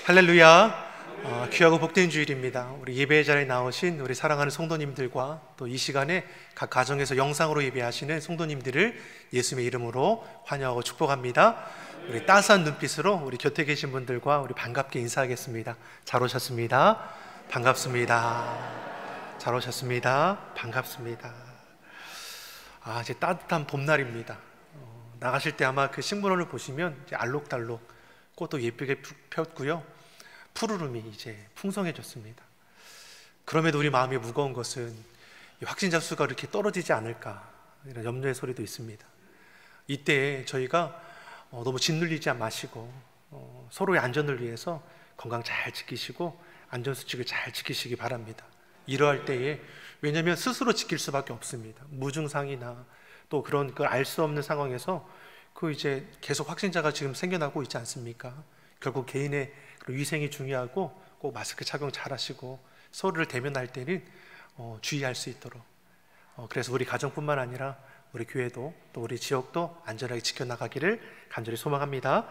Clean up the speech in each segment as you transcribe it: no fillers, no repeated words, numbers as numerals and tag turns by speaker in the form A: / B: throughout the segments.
A: 할렐루야. 귀하고 복된 주일입니다. 우리 예배 자리에 나오신 우리 사랑하는 성도님들과 또 이 시간에 각 가정에서 영상으로 예배하시는 성도님들을 예수님의 이름으로 환영하고 축복합니다. 우리 따스한 눈빛으로 우리 곁에 계신 분들과 우리 반갑게 인사하겠습니다. 잘 오셨습니다. 반갑습니다. 잘 오셨습니다. 반갑습니다. 이제 따뜻한 봄날입니다. 나가실 때 아마 그 식물원을 보시면 이제 알록달록 꽃도 예쁘게 폈고요. 푸르름이 이제 풍성해졌습니다. 그럼에도 우리 마음이 무거운 것은 확진자 수가 이렇게 떨어지지 않을까 이런 염려의 소리도 있습니다. 이때 저희가 너무 짓눌리지 마시고 서로의 안전을 위해서 건강 잘 지키시고 안전수칙을 잘 지키시기 바랍니다. 이러할 때에 왜냐하면 스스로 지킬 수밖에 없습니다. 무증상이나 또 그런 걸 알 수 없는 상황에서 이제 계속 확진자가 지금 생겨나고 있지 않습니까? 결국 개인의 위생이 중요하고 꼭 마스크 착용 잘 하시고 서로를 대면할 때는 주의할 수 있도록 그래서 우리 가정뿐만 아니라 우리 교회도 또 우리 지역도 안전하게 지켜나가기를 간절히 소망합니다.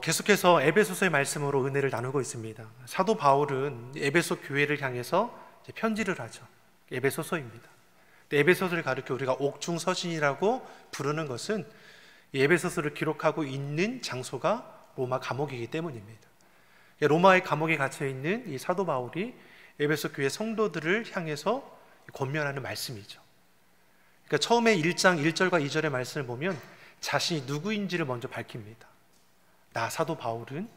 A: 계속해서 에베소서의 말씀으로 은혜를 나누고 있습니다. 사도 바울은 에베소 교회를 향해서 이제 편지를 하죠. 에베소서입니다. 에베소서를 가르쳐 우리가 옥중서신이라고 부르는 것은 에베소서를 기록하고 있는 장소가 로마 감옥이기 때문입니다. 로마의 감옥에 갇혀 있는 이 사도 바울이 에베소 교회 성도들을 향해서 권면하는 말씀이죠. 그러니까 처음에 1장 1절과 2절의 말씀을 보면 자신이 누구인지를 먼저 밝힙니다. 나 사도 바울은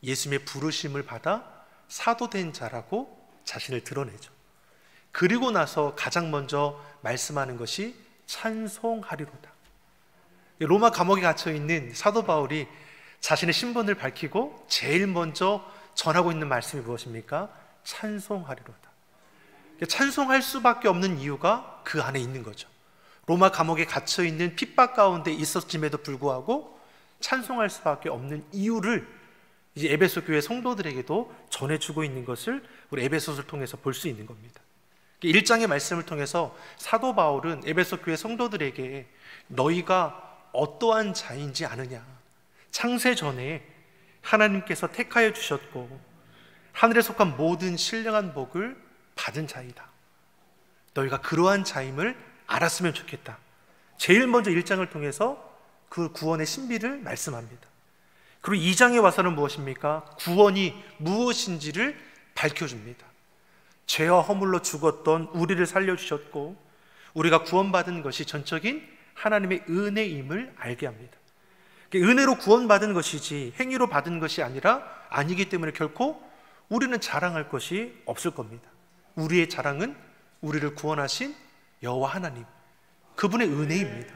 A: 예수님의 부르심을 받아 사도된 자라고 자신을 드러내죠. 그리고 나서 가장 먼저 말씀하는 것이 찬송하리로다. 로마 감옥에 갇혀 있는 사도 바울이 자신의 신분을 밝히고 제일 먼저 전하고 있는 말씀이 무엇입니까? 찬송하리로다. 찬송할 수밖에 없는 이유가 그 안에 있는 거죠. 로마 감옥에 갇혀 있는 핍박 가운데 있었음에도 불구하고 찬송할 수밖에 없는 이유를 이제 에베소 교회 성도들에게도 전해주고 있는 것을 우리 에베소서를 통해서 볼 수 있는 겁니다. 1장의 말씀을 통해서 사도 바울은 에베소 교회 성도들에게 너희가 어떠한 자인지 아느냐? 창세 전에 하나님께서 택하여 주셨고 하늘에 속한 모든 신령한 복을 받은 자이다. 너희가 그러한 자임을 알았으면 좋겠다. 제일 먼저 1장을 통해서 그 구원의 신비를 말씀합니다. 그리고 2장에 와서는 무엇입니까? 구원이 무엇인지를 밝혀줍니다. 죄와 허물로 죽었던 우리를 살려주셨고 우리가 구원받은 것이 전적인 하나님의 은혜임을 알게 합니다. 은혜로 구원받은 것이지 행위로 받은 것이 아니기 때문에 결코 우리는 자랑할 것이 없을 겁니다. 우리의 자랑은 우리를 구원하신 여호와 하나님, 그분의 은혜입니다.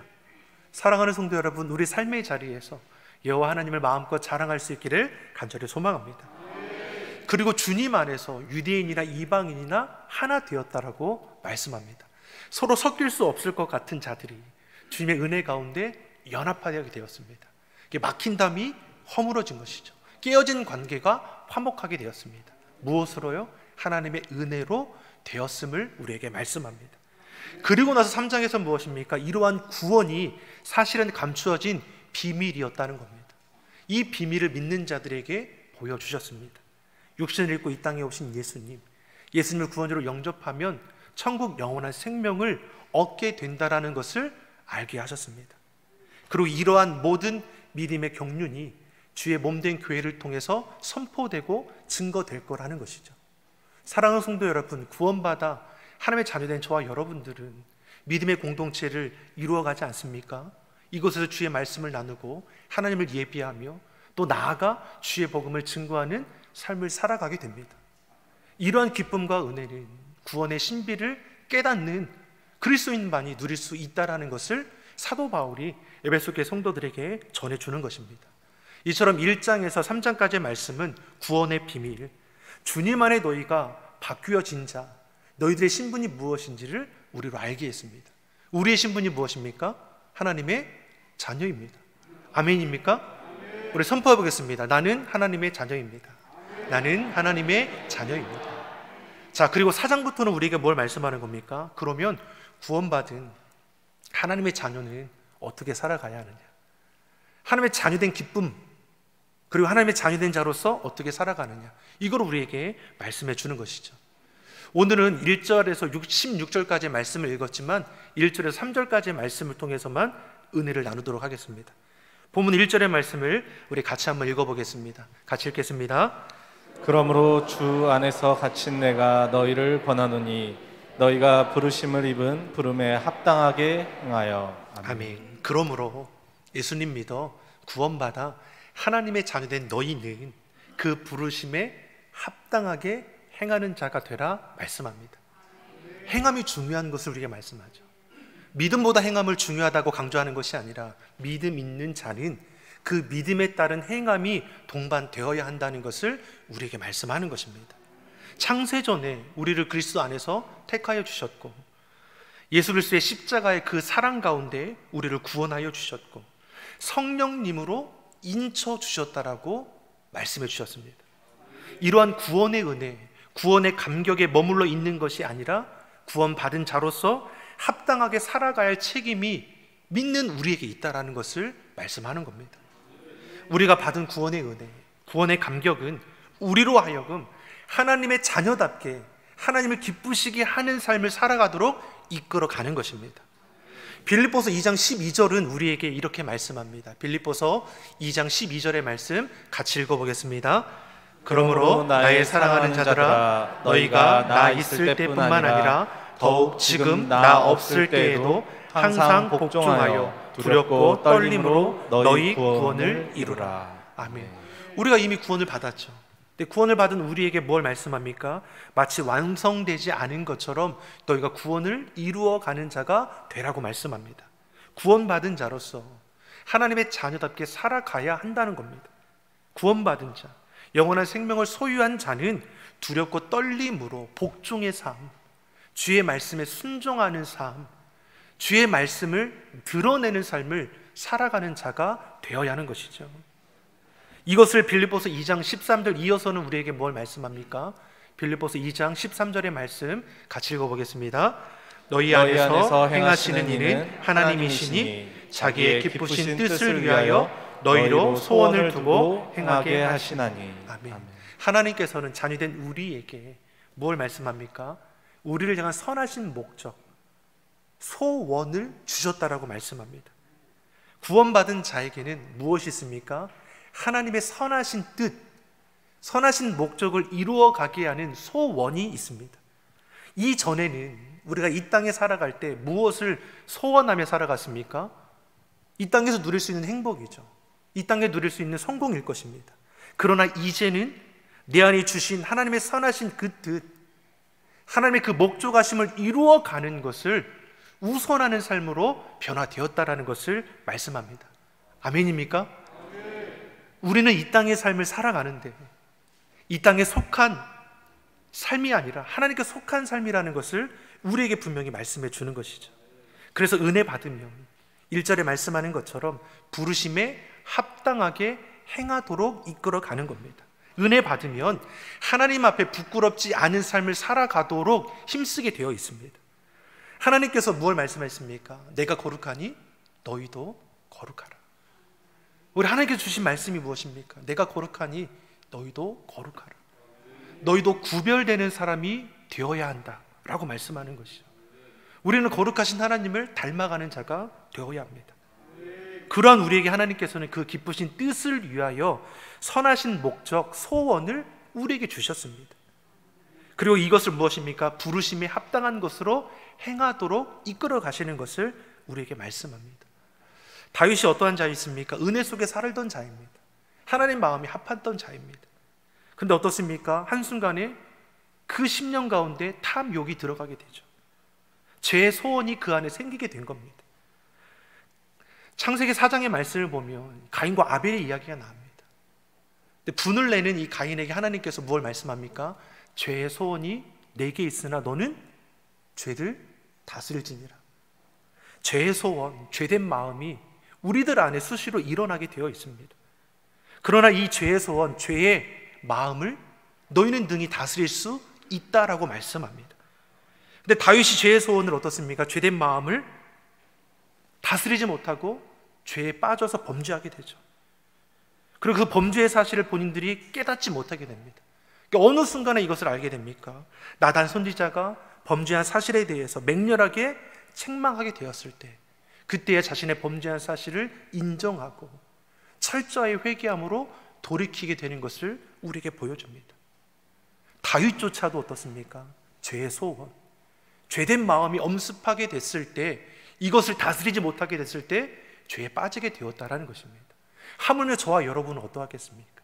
A: 사랑하는 성도 여러분, 우리 삶의 자리에서 여호와 하나님을 마음껏 자랑할 수 있기를 간절히 소망합니다. 그리고 주님 안에서 유대인이나 이방인이나 하나 되었다라고 말씀합니다. 서로 섞일 수 없을 것 같은 자들이 주님의 은혜 가운데 연합하게 되었습니다. 막힌 담이 허물어진 것이죠. 깨어진 관계가 화목하게 되었습니다. 무엇으로요? 하나님의 은혜로 되었음을 우리에게 말씀합니다. 그리고 나서 3장에서 무엇입니까? 이러한 구원이 사실은 감추어진 비밀이었다는 겁니다. 이 비밀을 믿는 자들에게 보여주셨습니다. 육신을 입고 이 땅에 오신 예수님을 구원주로 영접하면 천국 영원한 생명을 얻게 된다라는 것을 알게 하셨습니다. 그리고 이러한 모든 믿음의 경륜이 주의 몸된 교회를 통해서 선포되고 증거될 거라는 것이죠. 사랑하는 성도 여러분, 구원받아 하나님의 자녀된 저와 여러분들은 믿음의 공동체를 이루어가지 않습니까? 이곳에서 주의 말씀을 나누고 하나님을 예비하며 또 나아가 주의 복음을 증거하는 삶을 살아가게 됩니다. 이러한 기쁨과 은혜는 구원의 신비를 깨닫는 그리스도인만이 누릴 수 있다는 것을 사도 바울이 에베소 교회 성도들에게 전해주는 것입니다. 이처럼 1장에서 3장까지의 말씀은 구원의 비밀, 주님 안에 너희가 바뀌어진 자, 너희들의 신분이 무엇인지를 우리로 알게 했습니다. 우리의 신분이 무엇입니까? 하나님의 자녀입니다. 아멘입니까? 우리 선포해 보겠습니다. 나는 하나님의 자녀입니다. 나는 하나님의 자녀입니다. 자, 그리고 4장부터는 우리에게 뭘 말씀하는 겁니까? 그러면 구원받은 하나님의 자녀는 어떻게 살아가야 하느냐? 하나님의 자녀된 기쁨, 그리고 하나님의 자녀된 자로서 어떻게 살아가느냐, 이걸 우리에게 말씀해 주는 것이죠. 오늘은 1절에서 16절까지의 말씀을 읽었지만 1절에서 3절까지의 말씀을 통해서만 은혜를 나누도록 하겠습니다. 본문 1절의 말씀을 우리 같이 한번 읽어보겠습니다. 같이 읽겠습니다.
B: 그러므로 주 안에서 갇힌 내가 너희를 권하노니 너희가 부르심을 입은 부름에 합당하게 행하여. 아멘.
A: 그러므로 예수님 믿어 구원받아 하나님의 자녀된 너희는 그 부르심에 합당하게 행하는 자가 되라 말씀합니다. 행함이 중요한 것을 우리에게 말씀하죠. 믿음보다 행함을 중요하다고 강조하는 것이 아니라 믿음 있는 자는 그 믿음에 따른 행함이 동반되어야 한다는 것을 우리에게 말씀하는 것입니다. 창세전에 우리를 그리스도 안에서 택하여 주셨고, 예수 그리스도의 십자가의 그 사랑 가운데 우리를 구원하여 주셨고, 성령님으로 인쳐 주셨다라고 말씀해 주셨습니다. 이러한 구원의 은혜, 구원의 감격에 머물러 있는 것이 아니라 구원받은 자로서 합당하게 살아가야 할 책임이 믿는 우리에게 있다라는 것을 말씀하는 겁니다. 우리가 받은 구원의 은혜, 구원의 감격은 우리로 하여금 하나님의 자녀답게 하나님을 기쁘시게 하는 삶을 살아가도록 이끌어가는 것입니다. 빌립보서 2장 12절은 우리에게 이렇게 말씀합니다. 빌립보서 2장 12절의 말씀 같이 읽어보겠습니다. 그러므로 나의 사랑하는 자들아, 너희가 나 있을 때뿐만 아니라 더욱 지금 나 없을 때에도 항상 복종하여 두렵고 떨림으로 너희 구원을 이루라. 아멘. 우리가 이미 구원을 받았죠. 근데 구원을 받은 우리에게 뭘 말씀합니까? 마치 완성되지 않은 것처럼 너희가 구원을 이루어가는 자가 되라고 말씀합니다. 구원받은 자로서 하나님의 자녀답게 살아가야 한다는 겁니다. 구원받은 자, 영원한 생명을 소유한 자는 두렵고 떨림으로 복종의 삶, 주의 말씀에 순종하는 삶, 주의 말씀을 드러내는 삶을 살아가는 자가 되어야 하는 것이죠. 이것을 빌립보서 2장 13절 이어서는 우리에게 뭘 말씀합니까? 빌립보서 2장 13절의 말씀 같이 읽어보겠습니다. 너희 안에서 행하시는 이는 하나님이시니 자기의 기쁘신 뜻을 위하여 너희로 소원을 두고 행하게 하시나니. 아멘. 하나님께서는 자녀된 우리에게 뭘 말씀합니까? 우리를 향한 선하신 목적, 소원을 주셨다라고 말씀합니다. 구원받은 자에게는 무엇이 있습니까? 하나님의 선하신 뜻, 선하신 목적을 이루어가게 하는 소원이 있습니다. 이전에는 우리가 이 땅에 살아갈 때 무엇을 소원하며 살아갔습니까? 이 땅에서 누릴 수 있는 행복이죠. 이 땅에 누릴 수 있는 성공일 것입니다. 그러나 이제는 내 안에 주신 하나님의 선하신 그 뜻, 하나님의 그 목적하심을 이루어가는 것을 우선하는 삶으로 변화되었다라는 것을 말씀합니다. 아멘입니까? 우리는 이 땅의 삶을 살아가는데 이 땅에 속한 삶이 아니라 하나님께 속한 삶이라는 것을 우리에게 분명히 말씀해 주는 것이죠. 그래서 은혜 받으면 1절에 말씀하는 것처럼 부르심에 합당하게 행하도록 이끌어가는 겁니다. 은혜 받으면 하나님 앞에 부끄럽지 않은 삶을 살아가도록 힘쓰게 되어 있습니다. 하나님께서 무엇을 말씀하십니까? 내가 거룩하니 너희도 거룩하라. 우리 하나님께서 주신 말씀이 무엇입니까? 내가 거룩하니 너희도 거룩하라. 너희도 구별되는 사람이 되어야 한다 라고 말씀하는 것이죠. 우리는 거룩하신 하나님을 닮아가는 자가 되어야 합니다. 그러한 우리에게 하나님께서는 그 기쁘신 뜻을 위하여 선하신 목적, 소원을 우리에게 주셨습니다. 그리고 이것을 무엇입니까? 부르심에 합당한 것으로 행하도록 이끌어 가시는 것을 우리에게 말씀합니다. 다윗이 어떠한 자였습니까? 은혜 속에 살던 자입니다. 하나님 마음이 합했던 자입니다. 근데 어떻습니까? 한순간에 그 10년 가운데 탐욕이 들어가게 되죠. 죄의 소원이 그 안에 생기게 된 겁니다. 창세기 4장의 말씀을 보면 가인과 아벨의 이야기가 나옵니다. 근데 분을 내는 이 가인에게 하나님께서 무엇을 말씀합니까? 죄의 소원이 내게 있으나 너는 죄를 다스릴지니라. 죄의 소원, 죄된 마음이 우리들 안에 수시로 일어나게 되어 있습니다. 그러나 이 죄의 소원, 죄의 마음을 너희는 능히 다스릴 수 있다라고 말씀합니다. 근데 다윗이 죄의 소원을 어떻습니까? 죄된 마음을 다스리지 못하고 죄에 빠져서 범죄하게 되죠. 그리고 그 범죄의 사실을 본인들이 깨닫지 못하게 됩니다. 그러니까 어느 순간에 이것을 알게 됩니까? 나단 선지자가 범죄한 사실에 대해서 맹렬하게 책망하게 되었을 때, 그때에 자신의 범죄한 사실을 인정하고 철저히 회개함으로 돌이키게 되는 것을 우리에게 보여줍니다. 다윗조차도 어떻습니까? 죄의 소원, 죄된 마음이 엄습하게 됐을 때, 이것을 다스리지 못하게 됐을 때 죄에 빠지게 되었다라는 것입니다. 하물며 저와 여러분은 어떠하겠습니까?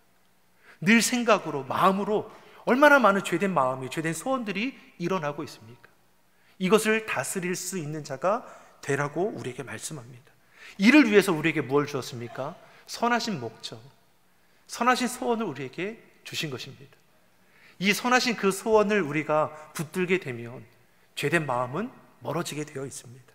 A: 늘 생각으로, 마음으로 얼마나 많은 죄된 마음이, 죄된 소원들이 일어나고 있습니까? 이것을 다스릴 수 있는 자가 되라고 우리에게 말씀합니다. 이를 위해서 우리에게 뭘 주었습니까? 선하신 목적, 선하신 소원을 우리에게 주신 것입니다. 이 선하신 그 소원을 우리가 붙들게 되면 죄된 마음은 멀어지게 되어 있습니다.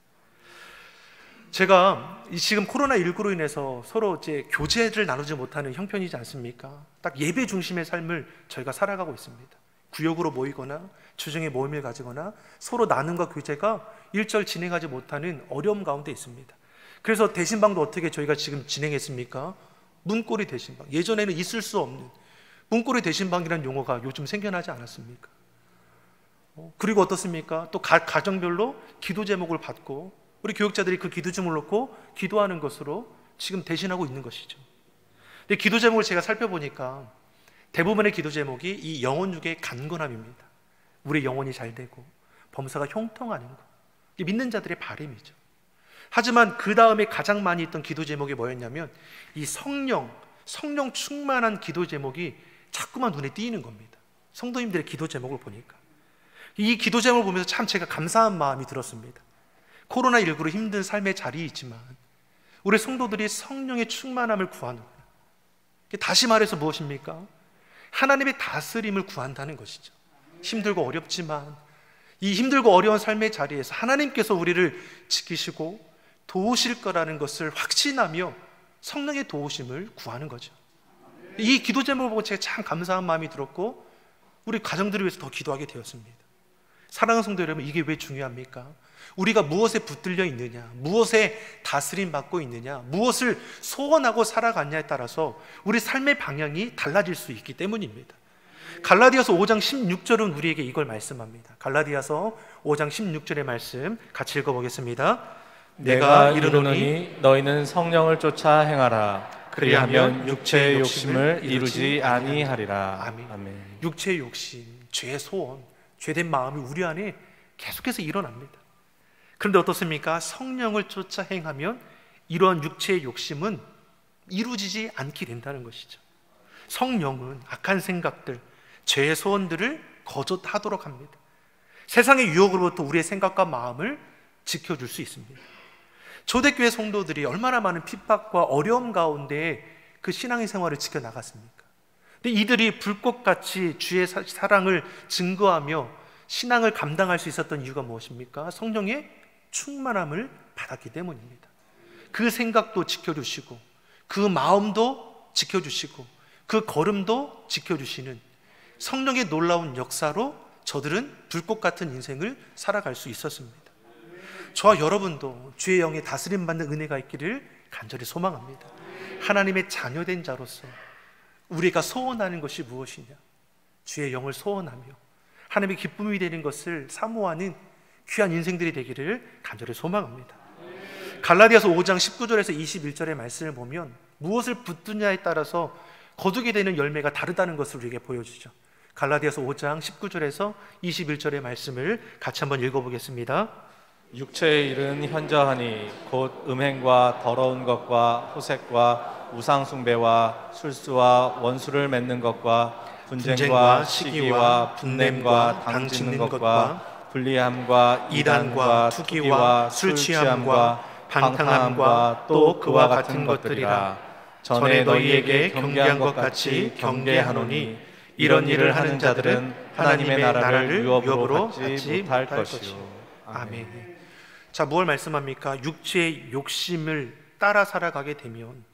A: 제가 지금 코로나19로 인해서 서로 이제 교제를 나누지 못하는 형편이지 않습니까? 딱 예배 중심의 삶을 저희가 살아가고 있습니다. 구역으로 모이거나 주중에 모임을 가지거나 서로 나눔과 교제가 일절 진행하지 못하는 어려움 가운데 있습니다. 그래서 대신방도 어떻게 저희가 지금 진행했습니까? 문고리 대신방. 예전에는 있을 수 없는 문고리 대신방이라는 용어가 요즘 생겨나지 않았습니까? 그리고 어떻습니까? 또 가정별로 기도 제목을 받고 우리 교육자들이 그 기도 제목을 놓고 기도하는 것으로 지금 대신하고 있는 것이죠. 근데 기도 제목을 제가 살펴보니까 대부분의 기도 제목이 이 영혼 육의 간건함입니다. 우리 영혼이 잘 되고 범사가 형통하는 것, 이게 믿는 자들의 바람이죠. 하지만 그 다음에 가장 많이 있던 기도 제목이 뭐였냐면 이 성령 충만한 기도 제목이 자꾸만 눈에 띄는 겁니다. 성도님들의 기도 제목을 보니까 이 기도 제목을 보면서 참 제가 감사한 마음이 들었습니다. 코로나19로 힘든 삶의 자리이지만 우리 성도들이 성령의 충만함을 구하는 거예요. 다시 말해서 무엇입니까? 하나님의 다스림을 구한다는 것이죠. 힘들고 어렵지만 이 힘들고 어려운 삶의 자리에서 하나님께서 우리를 지키시고 도우실 거라는 것을 확신하며 성령의 도우심을 구하는 거죠. 이 기도 제목을 보고 제가 참 감사한 마음이 들었고 우리 가정들을 위해서 더 기도하게 되었습니다. 사랑하는 성도 여러분, 이게 왜 중요합니까? 우리가 무엇에 붙들려 있느냐, 무엇에 다스림 받고 있느냐, 무엇을 소원하고 살아가냐에 따라서 우리 삶의 방향이 달라질 수 있기 때문입니다. 갈라디아서 5장 16절은 우리에게 이걸 말씀합니다. 갈라디아서 5장 16절의 말씀 같이 읽어보겠습니다.
B: 내가 이르노니 너희는 성령을 쫓아 행하라. 그리하면 육체의 욕심을 이루지 아니하리라. 아멘.
A: 육체의 욕심, 죄의 소원, 죄된 마음이 우리 안에 계속해서 일어납니다. 그런데 어떻습니까? 성령을 쫓아 행하면 이러한 육체의 욕심은 이루어지지 않게 된다는 것이죠. 성령은 악한 생각들, 죄의 소원들을 거절하도록 합니다. 세상의 유혹으로부터 우리의 생각과 마음을 지켜줄 수 있습니다. 초대교회 성도들이 얼마나 많은 핍박과 어려움 가운데 그 신앙의 생활을 지켜나갔습니까? 근데 이들이 불꽃같이 주의 사랑을 증거하며 신앙을 감당할 수 있었던 이유가 무엇입니까? 성령의 충만함을 받았기 때문입니다. 그 생각도 지켜주시고 그 마음도 지켜주시고 그 걸음도 지켜주시는 성령의 놀라운 역사로 저들은 불꽃 같은 인생을 살아갈 수 있었습니다. 저와 여러분도 주의 영에 다스림 받는 은혜가 있기를 간절히 소망합니다. 하나님의 자녀된 자로서 우리가 소원하는 것이 무엇이냐? 주의 영을 소원하며 하나님의 기쁨이 되는 것을 사모하는 귀한 인생들이 되기를 간절히 소망합니다. 갈라디아서 5장 19절에서 21절의 말씀을 보면 무엇을 붙드냐에 따라서 거두게 되는 열매가 다르다는 것을 우리에게 보여주죠. 갈라디아서 5장 19절에서 21절의 말씀을 같이 한번 읽어보겠습니다.
B: 육체의 일은 현저하니 곧 음행과 더러운 것과 호색과 우상숭배와 술수와 원수를 맺는 것과 분쟁과 시기와 분냄과 당짓는 것과 불리함과 이단과 투기와 술 취함과 방탕함과 또 그와 같은 것들이라. 전에 너희에게 경계한 것 같이 경계하노니 이런 일을 하는 자들은 하나님의 나라를 유업으로 받지 못할 것이요.
A: 아멘. 자, 무엇을 말씀합니까? 육체의 욕심을 따라 살아가게 되면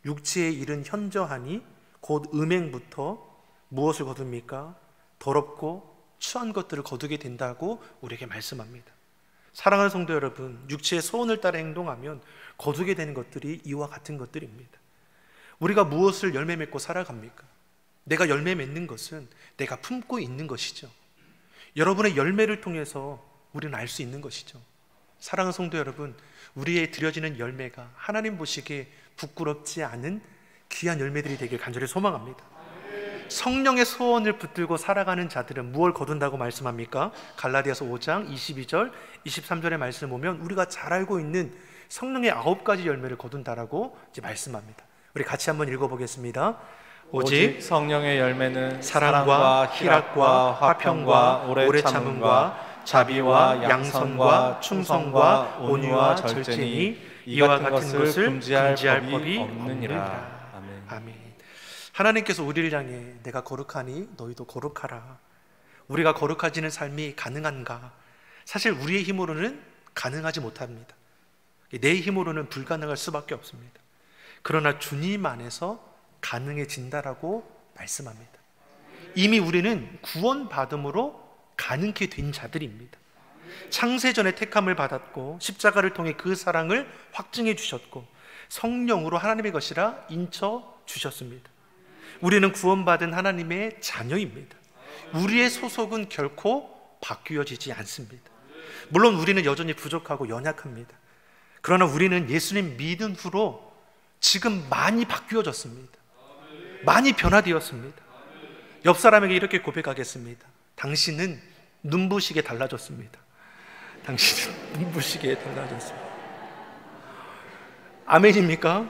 A: 육체의 일은 현저하니 곧 음행부터 무엇을 거둡니까? 더럽고 추한 것들을 거두게 된다고 우리에게 말씀합니다. 사랑하는 성도 여러분, 육체의 소원을 따라 행동하면 거두게 되는 것들이 이와 같은 것들입니다. 우리가 무엇을 열매 맺고 살아갑니까? 내가 열매 맺는 것은 내가 품고 있는 것이죠. 여러분의 열매를 통해서 우리는 알 수 있는 것이죠. 사랑하는 성도 여러분, 우리의 드려지는 열매가 하나님 보시기에 부끄럽지 않은 귀한 열매들이 되길 간절히 소망합니다. 성령의 소원을 붙들고 살아가는 자들은 무엇을 거둔다고 말씀합니까? 갈라디아서 5장 22절 23절의 말씀을 보면 우리가 잘 알고 있는 성령의 9가지 열매를 거둔다라고 이제 말씀합니다. 우리 같이 한번 읽어보겠습니다. 오직
B: 성령의 열매는
A: 사랑과 희락과 화평과 오래 참음과 자비와 양선과 충성과 온유와 절제니 이와 같은 것을 금지할 법이 없느니라. 아멘. 하나님께서 우리를 향해 내가 거룩하니 너희도 거룩하라. 우리가 거룩해지는 삶이 가능한가? 사실 우리의 힘으로는 가능하지 못합니다. 내 힘으로는 불가능할 수밖에 없습니다. 그러나 주님 안에서 가능해진다라고 말씀합니다. 이미 우리는 구원받음으로 가능케 된 자들입니다. 창세전에 택함을 받았고 십자가를 통해 그 사랑을 확증해 주셨고 성령으로 하나님의 것이라 인쳐 주셨습니다. 우리는 구원받은 하나님의 자녀입니다. 우리의 소속은 결코 바뀌어지지 않습니다. 물론 우리는 여전히 부족하고 연약합니다. 그러나 우리는 예수님 믿은 후로 지금 많이 바뀌어졌습니다. 많이 변화되었습니다. 옆 사람에게 이렇게 고백하겠습니다. 당신은 눈부시게 달라졌습니다. 당신은 눈부시게 달라졌습니다. 아멘입니까?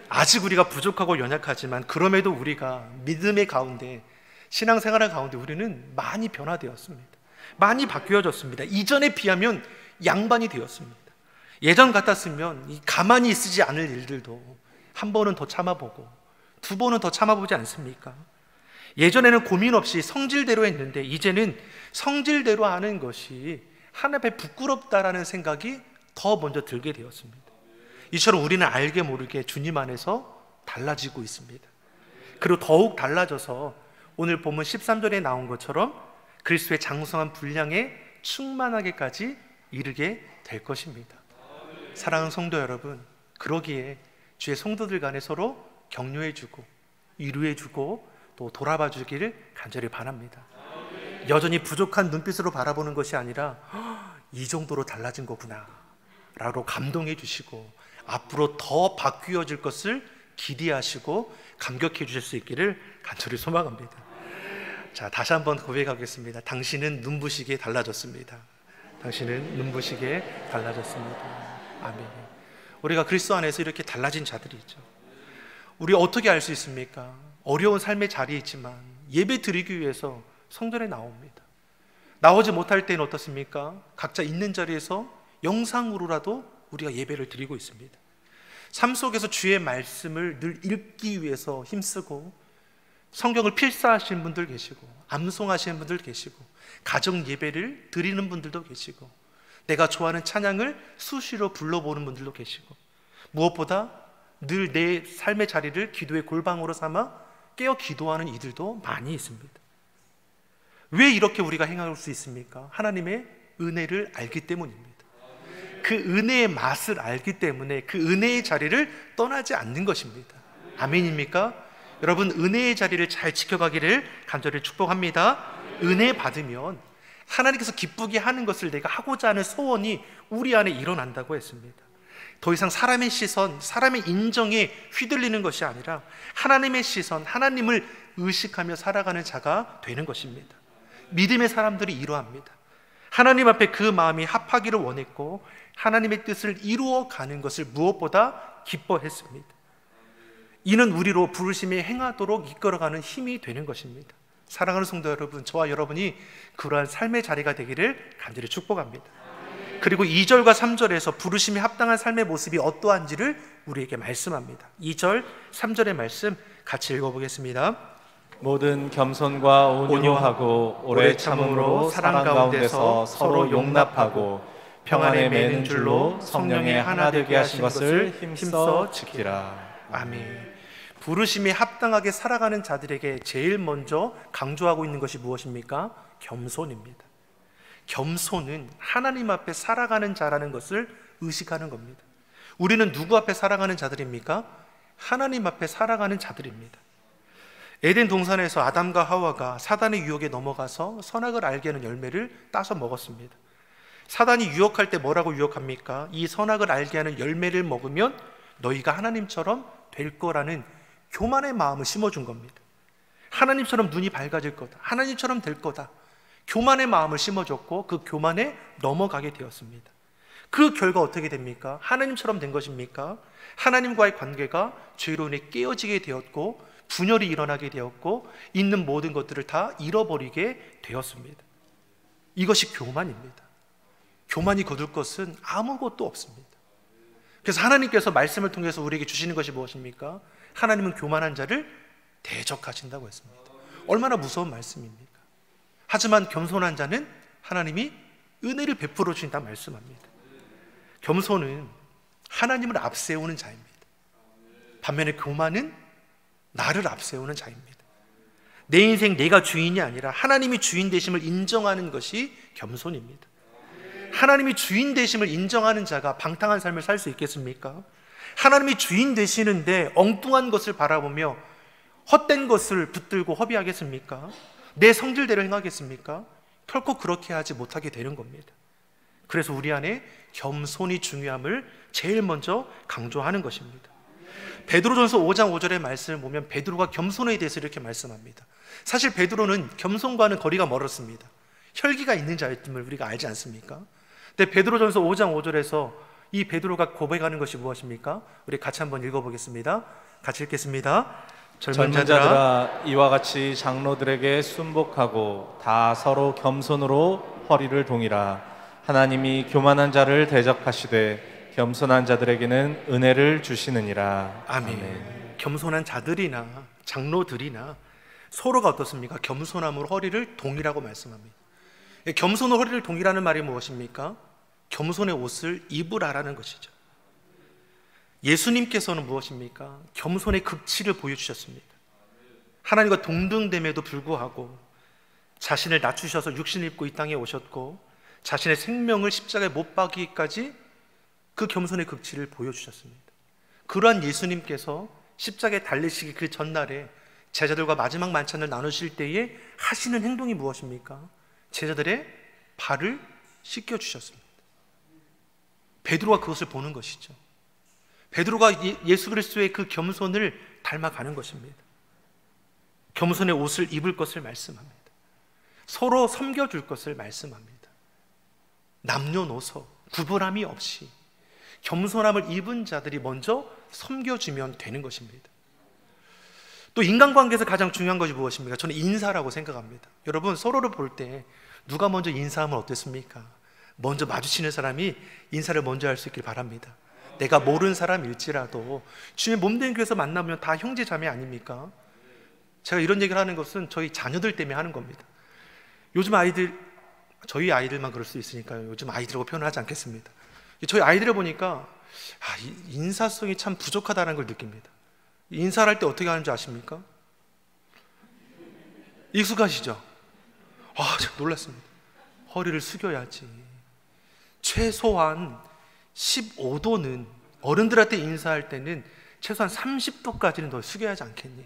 A: 아직 우리가 부족하고 연약하지만 그럼에도 우리가 믿음의 가운데 신앙생활의 가운데 우리는 많이 변화되었습니다. 많이 바뀌어졌습니다. 이전에 비하면 양반이 되었습니다. 예전 같았으면 가만히 있지 않을 일들도 한 번은 더 참아보고 두 번은 더 참아보지 않습니까? 예전에는 고민 없이 성질대로 했는데 이제는 성질대로 하는 것이 하나님 앞에 부끄럽다라는 생각이 더 먼저 들게 되었습니다. 이처럼 우리는 알게 모르게 주님 안에서 달라지고 있습니다. 그리고 더욱 달라져서 오늘 본문 13절에 나온 것처럼 그리스도의 장성한 분량에 충만하게까지 이르게 될 것입니다. 사랑하는 성도 여러분, 그러기에 주의 성도들 간에 서로 격려해주고 위로해주고 또 돌아봐주기를 간절히 바랍니다. 여전히 부족한 눈빛으로 바라보는 것이 아니라 이 정도로 달라진 거구나 라고 감동해 주시고 앞으로 더 바뀌어질 것을 기대하시고 감격해 주실 수 있기를 간절히 소망합니다. 자, 다시 한번 고백하겠습니다. 당신은 눈부시게 달라졌습니다. 당신은 눈부시게 달라졌습니다. 아멘. 우리가 그리스도 안에서 이렇게 달라진 자들이 있죠. 우리 어떻게 알 수 있습니까? 어려운 삶의 자리에 있지만 예배 드리기 위해서 성전에 나옵니다. 나오지 못할 때는 어떻습니까? 각자 있는 자리에서 영상으로라도 우리가 예배를 드리고 있습니다. 삶 속에서 주의 말씀을 늘 읽기 위해서 힘쓰고 성경을 필사하시는 분들 계시고 암송하시는 분들 계시고 가정 예배를 드리는 분들도 계시고 내가 좋아하는 찬양을 수시로 불러보는 분들도 계시고 무엇보다 늘 내 삶의 자리를 기도의 골방으로 삼아 깨어 기도하는 이들도 많이 있습니다. 왜 이렇게 우리가 행할 수 있습니까? 하나님의 은혜를 알기 때문입니다. 그 은혜의 맛을 알기 때문에 그 은혜의 자리를 떠나지 않는 것입니다. 아멘입니까? 여러분, 은혜의 자리를 잘 지켜가기를 간절히 축복합니다. 은혜 받으면 하나님께서 기쁘게 하는 것을 내가 하고자 하는 소원이 우리 안에 일어난다고 했습니다. 더 이상 사람의 시선, 사람의 인정에 휘둘리는 것이 아니라 하나님의 시선, 하나님을 의식하며 살아가는 자가 되는 것입니다. 믿음의 사람들이 이러합니다. 하나님 앞에 그 마음이 합하기를 원했고 하나님의 뜻을 이루어가는 것을 무엇보다 기뻐했습니다. 이는 우리로 부르심에 행하도록 이끌어가는 힘이 되는 것입니다. 사랑하는 성도 여러분, 저와 여러분이 그러한 삶의 자리가 되기를 간절히 축복합니다. 그리고 2절과 3절에서 부르심에 합당한 삶의 모습이 어떠한지를 우리에게 말씀합니다. 2절, 3절의 말씀 같이 읽어보겠습니다.
B: 모든 겸손과 온유하고 오래 참음으로 사랑 가운데서 서로 용납하고 평안에 매는 줄로 성령의 하나 되게 하신 것을 힘써 지키라.
A: 아멘. 부르심에 합당하게 살아가는 자들에게 제일 먼저 강조하고 있는 것이 무엇입니까? 겸손입니다. 겸손은 하나님 앞에 살아가는 자라는 것을 의식하는 겁니다. 우리는 누구 앞에 살아가는 자들입니까? 하나님 앞에 살아가는 자들입니다. 에덴 동산에서 아담과 하와가 사단의 유혹에 넘어가서 선악을 알게 하는 열매를 따서 먹었습니다. 사단이 유혹할 때 뭐라고 유혹합니까? 이 선악을 알게 하는 열매를 먹으면 너희가 하나님처럼 될 거라는 교만의 마음을 심어준 겁니다. 하나님처럼 눈이 밝아질 거다, 하나님처럼 될 거다, 교만의 마음을 심어줬고 그 교만에 넘어가게 되었습니다. 그 결과 어떻게 됩니까? 하나님처럼 된 것입니까? 하나님과의 관계가 죄로 인해 깨어지게 되었고 분열이 일어나게 되었고 있는 모든 것들을 다 잃어버리게 되었습니다. 이것이 교만입니다. 교만이 거둘 것은 아무것도 없습니다. 그래서 하나님께서 말씀을 통해서 우리에게 주시는 것이 무엇입니까? 하나님은 교만한 자를 대적하신다고 했습니다. 얼마나 무서운 말씀입니까? 하지만 겸손한 자는 하나님이 은혜를 베풀어 주신다 말씀합니다. 겸손은 하나님을 앞세우는 자입니다. 반면에 교만은 나를 앞세우는 자입니다. 내 인생 내가 주인이 아니라 하나님이 주인 되심을 인정하는 것이 겸손입니다. 하나님이 주인 되심을 인정하는 자가 방탕한 삶을 살 수 있겠습니까? 하나님이 주인 되시는데 엉뚱한 것을 바라보며 헛된 것을 붙들고 허비하겠습니까? 내 성질대로 행하겠습니까? 결코 그렇게 하지 못하게 되는 겁니다. 그래서 우리 안에 겸손이 중요함을 제일 먼저 강조하는 것입니다. 베드로전서 5장 5절의 말씀을 보면 베드로가 겸손에 대해서 이렇게 말씀합니다. 사실 베드로는 겸손과는 거리가 멀었습니다. 혈기가 있는 자였음을 우리가 알지 않습니까? 근데 베드로전서 5장 5절에서 이 베드로가 고백하는 것이 무엇입니까? 우리 같이 한번 읽어보겠습니다. 같이 읽겠습니다.
B: 젊은 자들아, 이와 같이 장로들에게 순복하고 다 서로 겸손으로 허리를 동이라. 하나님이 교만한 자를 대적하시되 겸손한 자들에게는 은혜를 주시느니라.
A: 아멘. 겸손한 자들이나 장로들이나 서로가 어떻습니까? 겸손함으로 허리를 동이라고 말씀합니다. 겸손으로 허리를 동이라는 말이 무엇입니까? 겸손의 옷을 입으라라는 것이죠. 예수님께서는 무엇입니까? 겸손의 극치를 보여주셨습니다. 하나님과 동등됨에도 불구하고 자신을 낮추셔서 육신을 입고 이 땅에 오셨고 자신의 생명을 십자가에 못 박기까지 그 겸손의 극치를 보여주셨습니다. 그러한 예수님께서 십자가에 달리시기 그 전날에 제자들과 마지막 만찬을 나누실 때에 하시는 행동이 무엇입니까? 제자들의 발을 씻겨주셨습니다. 베드로가 그것을 보는 것이죠. 베드로가 예수 그리스도의 그 겸손을 닮아가는 것입니다. 겸손의 옷을 입을 것을 말씀합니다. 서로 섬겨줄 것을 말씀합니다. 남녀노소 구분함이 없이 겸손함을 입은 자들이 먼저 섬겨주면 되는 것입니다. 또 인간관계에서 가장 중요한 것이 무엇입니까? 저는 인사라고 생각합니다. 여러분, 서로를 볼 때 누가 먼저 인사하면 어떻습니까? 먼저 마주치는 사람이 인사를 먼저 할 수 있길 바랍니다. 내가 모르는 사람일지라도 주님의 몸된 교회에서 만나면 다 형제 자매 아닙니까? 제가 이런 얘기를 하는 것은 저희 자녀들 때문에 하는 겁니다. 요즘 아이들, 저희 아이들만 그럴 수 있으니까요. 요즘 아이들하고 표현을 하지 않겠습니다. 저희 아이들을 보니까 인사성이 참 부족하다는 걸 느낍니다. 인사를 할 때 어떻게 하는지 아십니까? 익숙하시죠? 제가 놀랐습니다. 허리를 숙여야지. 최소한 15도는 어른들한테 인사할 때는 최소한 30도까지는 더 숙여야 하지 않겠니?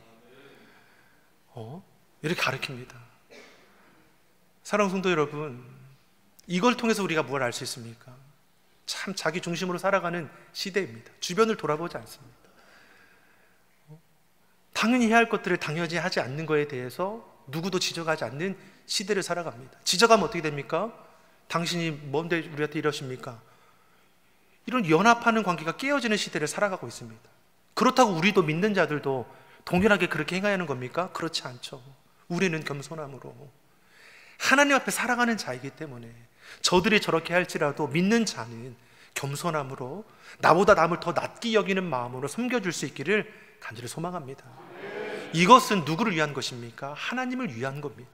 A: 이렇게 가르칩니다. 사랑하는 성도 여러분, 이걸 통해서 우리가 뭘 알 수 있습니까? 참 자기 중심으로 살아가는 시대입니다. 주변을 돌아보지 않습니다. 당연히 해야 할 것들을 당연히 하지 않는 것에 대해서 누구도 지적하지 않는 시대를 살아갑니다. 지적하면 어떻게 됩니까? 당신이 뭔데 우리한테 이러십니까? 이런 연합하는 관계가 깨어지는 시대를 살아가고 있습니다. 그렇다고 우리도 믿는 자들도 동일하게 그렇게 행해야 하는 겁니까? 그렇지 않죠. 우리는 겸손함으로 하나님 앞에 살아가는 자이기 때문에 저들이 저렇게 할지라도 믿는 자는 겸손함으로 나보다 남을 더 낮게 여기는 마음으로 섬겨줄 수 있기를 간절히 소망합니다. 이것은 누구를 위한 것입니까? 하나님을 위한 겁니다.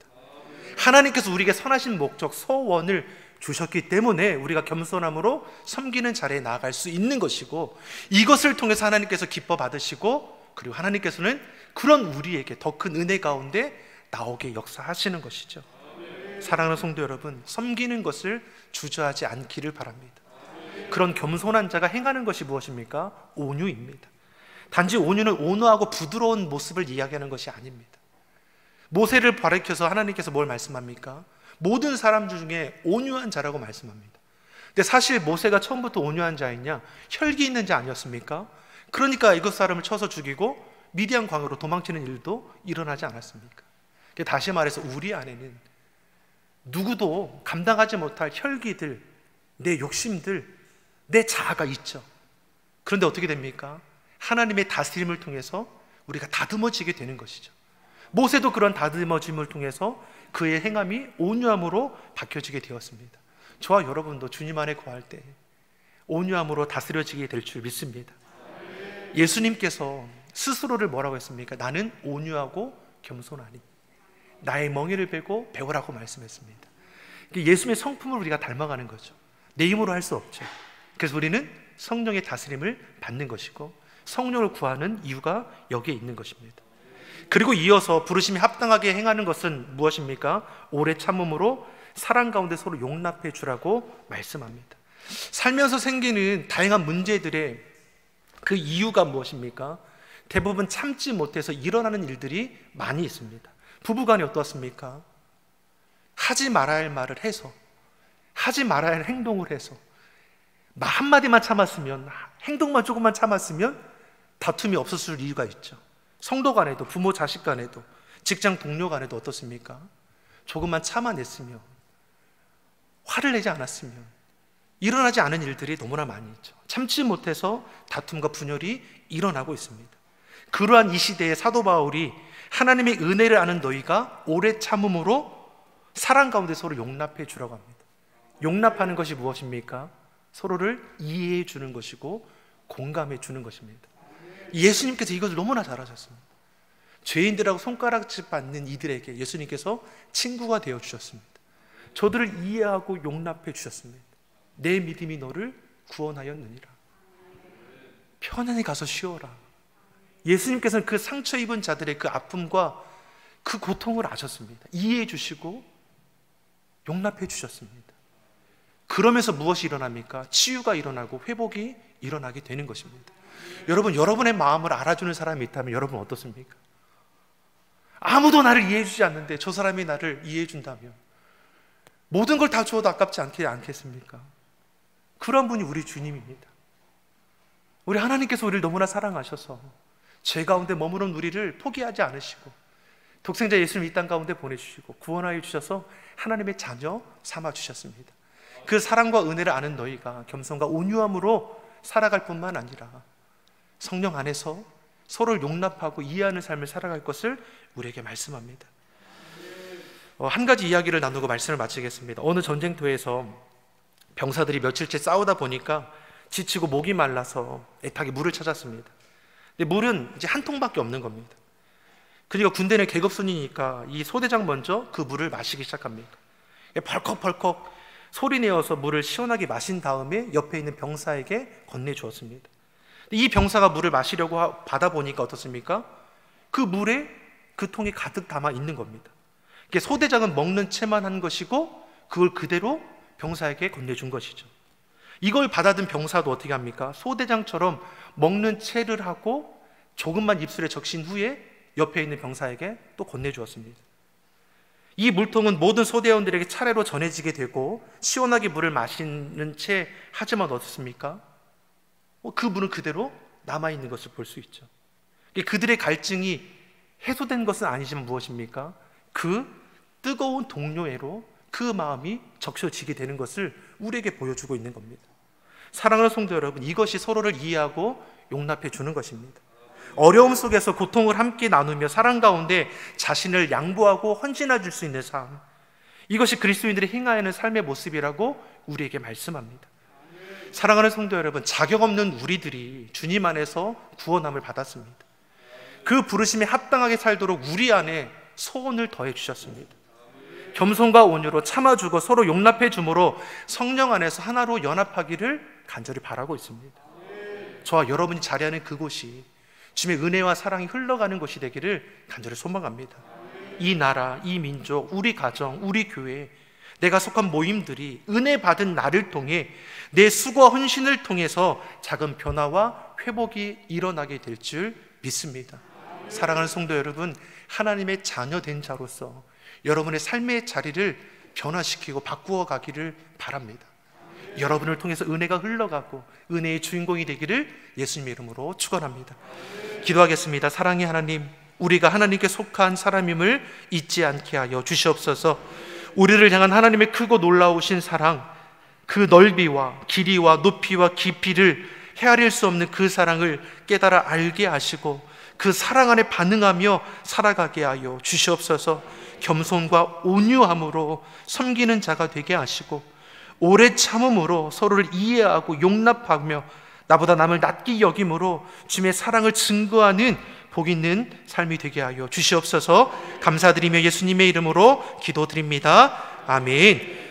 A: 하나님께서 우리에게 선하신 목적, 소원을 주셨기 때문에 우리가 겸손함으로 섬기는 자리에 나아갈 수 있는 것이고, 이것을 통해서 하나님께서 기뻐 받으시고, 그리고 하나님께서는 그런 우리에게 더 큰 은혜 가운데 나오게 역사하시는 것이죠. 사랑하는 성도 여러분, 섬기는 것을 주저하지 않기를 바랍니다. 그런 겸손한 자가 행하는 것이 무엇입니까? 온유입니다. 단지 온유는 온화하고 부드러운 모습을 이야기하는 것이 아닙니다. 모세를 가리켜서 하나님께서 뭘 말씀합니까? 모든 사람 중에 온유한 자라고 말씀합니다. 근데 사실 모세가 처음부터 온유한 자였냐? 혈기 있는 자 아니었습니까? 그러니까 이곳 사람을 쳐서 죽이고 미디안 광야로 도망치는 일도 일어나지 않았습니까? 다시 말해서 우리 안에는 누구도 감당하지 못할 혈기들, 내 욕심들, 내 자아가 있죠. 그런데 어떻게 됩니까? 하나님의 다스림을 통해서 우리가 다듬어지게 되는 것이죠. 모세도 그런 다듬어짐을 통해서 그의 행함이 온유함으로 바뀌어지게 되었습니다. 저와 여러분도 주님 안에 거할 때 온유함으로 다스려지게 될 줄 믿습니다. 예수님께서 스스로를 뭐라고 했습니까? 나는 온유하고 겸손하니 나의 멍에를 베고 배우라고 말씀했습니다. 예수님의 성품을 우리가 닮아가는 거죠. 내 힘으로 할 수 없죠. 그래서 우리는 성령의 다스림을 받는 것이고 성령을 구하는 이유가 여기에 있는 것입니다. 그리고 이어서 부르심이 합당하게 행하는 것은 무엇입니까? 오래 참음으로 사랑 가운데 서로 용납해 주라고 말씀합니다. 살면서 생기는 다양한 문제들의 그 이유가 무엇입니까? 대부분 참지 못해서 일어나는 일들이 많이 있습니다. 부부간에 어떻습니까? 하지 말아야 할 말을 해서, 하지 말아야 할 행동을 해서, 말 한마디만 참았으면, 행동만 조금만 참았으면 다툼이 없었을 이유가 있죠. 성도 간에도, 부모 자식 간에도, 직장 동료 간에도 어떻습니까? 조금만 참아냈으면, 화를 내지 않았으면 일어나지 않은 일들이 너무나 많이 있죠. 참지 못해서 다툼과 분열이 일어나고 있습니다. 그러한 이 시대에 사도 바울이 하나님의 은혜를 아는 너희가 오래 참음으로 사랑 가운데 서로 용납해 주라고 합니다. 용납하는 것이 무엇입니까? 서로를 이해해 주는 것이고 공감해 주는 것입니다. 예수님께서 이것을 너무나 잘하셨습니다. 죄인들하고 손가락질 받는 이들에게 예수님께서 친구가 되어 주셨습니다. 저들을 이해하고 용납해 주셨습니다. 내 믿음이 너를 구원하였느니라. 편안히 가서 쉬어라. 예수님께서는 그 상처 입은 자들의 그 아픔과 그 고통을 아셨습니다. 이해해 주시고 용납해 주셨습니다. 그러면서 무엇이 일어납니까? 치유가 일어나고 회복이 일어나게 되는 것입니다. 여러분, 여러분의 마음을 알아주는 사람이 있다면 여러분 어떻습니까? 아무도 나를 이해해 주지 않는데 저 사람이 나를 이해해 준다면 모든 걸 다 주어도 아깝지 않겠습니까? 그런 분이 우리 주님입니다. 우리 하나님께서 우리를 너무나 사랑하셔서 죄 가운데 머무는 우리를 포기하지 않으시고 독생자 예수님을 이 땅 가운데 보내주시고 구원하여 주셔서 하나님의 자녀 삼아주셨습니다. 그 사랑과 은혜를 아는 너희가 겸손과 온유함으로 살아갈 뿐만 아니라 성령 안에서 서로를 용납하고 이해하는 삶을 살아갈 것을 우리에게 말씀합니다. 한 가지 이야기를 나누고 말씀을 마치겠습니다. 어느 전쟁터에서 병사들이 며칠째 싸우다 보니까 지치고 목이 말라서 애타게 물을 찾았습니다. 근데 물은 이제 한 통밖에 없는 겁니다. 그러니까 군대는 계급순이니까 이 소대장 먼저 그 물을 마시기 시작합니다. 벌컥벌컥 소리 내어서 물을 시원하게 마신 다음에 옆에 있는 병사에게 건네주었습니다. 이 병사가 물을 마시려고 받아보니까 어떻습니까? 그 물에 그 통이 가득 담아 있는 겁니다. 소대장은 먹는 채만 한 것이고 그걸 그대로 병사에게 건네준 것이죠. 이걸 받아든 병사도 어떻게 합니까? 소대장처럼 먹는 채를 하고 조금만 입술에 적신 후에 옆에 있는 병사에게 또 건네주었습니다. 이 물통은 모든 소대원들에게 차례로 전해지게 되고 시원하게 물을 마시는 채 하지만 어떻습니까? 그 물은 그대로 남아있는 것을 볼 수 있죠. 그들의 갈증이 해소된 것은 아니지만 무엇입니까? 그 뜨거운 동료애로 그 마음이 적셔지게 되는 것을 우리에게 보여주고 있는 겁니다. 사랑하는 성도 여러분, 이것이 서로를 이해하고 용납해 주는 것입니다. 어려움 속에서 고통을 함께 나누며 사랑 가운데 자신을 양보하고 헌신해 줄 수 있는 삶, 이것이 그리스도인들이 행하는 삶의 모습이라고 우리에게 말씀합니다. 사랑하는 성도 여러분, 자격 없는 우리들이 주님 안에서 구원함을 받았습니다. 그 부르심에 합당하게 살도록 우리 안에 소원을 더해 주셨습니다. 겸손과 온유로 참아주고 서로 용납해 주므로 성령 안에서 하나로 연합하기를 간절히 바라고 있습니다. 저와 여러분이 자리하는 그곳이 주님의 은혜와 사랑이 흘러가는 곳이 되기를 간절히 소망합니다. 이 나라, 이 민족, 우리 가정, 우리 교회, 내가 속한 모임들이 은혜 받은 나를 통해 내 수고와 헌신을 통해서 작은 변화와 회복이 일어나게 될 줄 믿습니다. 사랑하는 성도 여러분, 하나님의 자녀 된 자로서 여러분의 삶의 자리를 변화시키고 바꾸어 가기를 바랍니다. 여러분을 통해서 은혜가 흘러가고 은혜의 주인공이 되기를 예수님의 이름으로 축원합니다. 기도하겠습니다. 사랑의 하나님, 우리가 하나님께 속한 사람임을 잊지 않게 하여 주시옵소서. 우리를 향한 하나님의 크고 놀라우신 사랑, 그 넓이와 길이와 높이와 깊이를 헤아릴 수 없는 그 사랑을 깨달아 알게 하시고 그 사랑 안에 반응하며 살아가게 하여 주시옵소서. 겸손과 온유함으로 섬기는 자가 되게 하시고 오래 참음으로 서로를 이해하고 용납하며 나보다 남을 낮게 여김으로 주님의 사랑을 증거하는 복 있는 삶이 되게 하여 주시옵소서. 감사드리며 예수님의 이름으로 기도드립니다. 아멘.